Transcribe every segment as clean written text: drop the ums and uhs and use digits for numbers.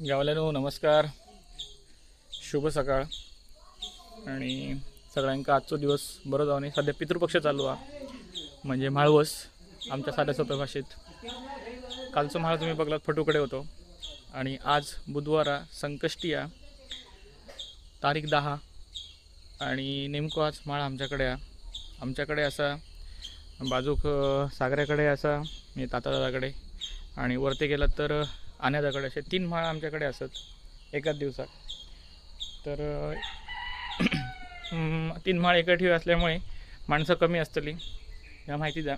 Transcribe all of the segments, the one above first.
गावल्यानो नमस्कार, शुभ सकाळ आणि सगळ्यांका आजचो दिवस बरो जावनी. सध्या पितृपक्ष चालू आहे म्हणजे माळवस आमच्या साध्या सोप्या भाषेत. कालचो माळ तुम्ही बघलात फटूकडे होतो आणि आज बुधवारा संकष्टी तारीख 10 आणि नेमको आज माळ आमच्याकडे असा बाजूक सागऱ्याकडे असा मी तातादादाकडे आणि वरती गेलात तर आण्यादाकडे असे 3 माळ आमच्याकडे असत एकाच दिवसात. तर 3 माळ एका ठिकाणी असल्यामुळे माणसं कमी असतली ह्या माहिती द्या.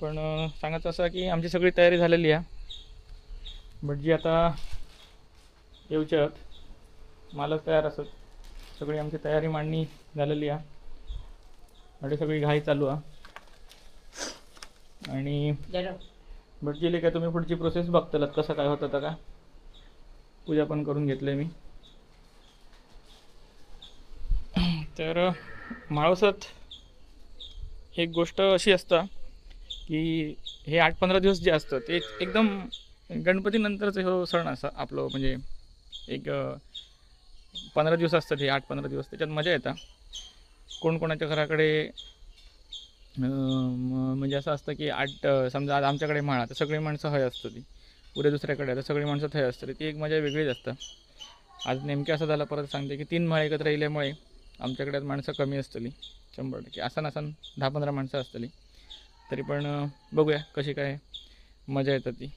पण सांगायचं असं की आमची सगळी तयारी झालेली आहे. भटजी आता येऊच्यात, मालक तयार असत, सगळी आमची तयारी मांडणी झालेली आहे आणि सगळी घाई चालू आहे. आणि भटजीले काय तुम्ही पुढची प्रोसेस बघतलात कसं काय होतं का. पूजा पण करून घेतले मी. तर माळवसात एक गोष्ट अशी असतं की हे 8-15 दिवस जे असतं ते एकदम गणपतीनंतरचं हो सण असा आपलं, म्हणजे एक 15 दिवस असतात हे 8-15 दिवस. त्याच्यात मजा येतं. कोणाच्या घराकडे म्हणजे असं असतं की समजा आज आमच्याकडे माळा तर सगळी माणसं हय असतं, ती उद्या दुसऱ्याकडे तर सगळी माणसं थय असतं, ती एक मजा वेगळीच असतं. आज नेमके असं झालं, परत सांगते की 3 माळ एकत्र येल्यामुळे आमच्याकडे माणसं कमी असतली 100%. असा 10-15 माणसं असतली. तरी पण बघूया कशी काय मजा येतं ती.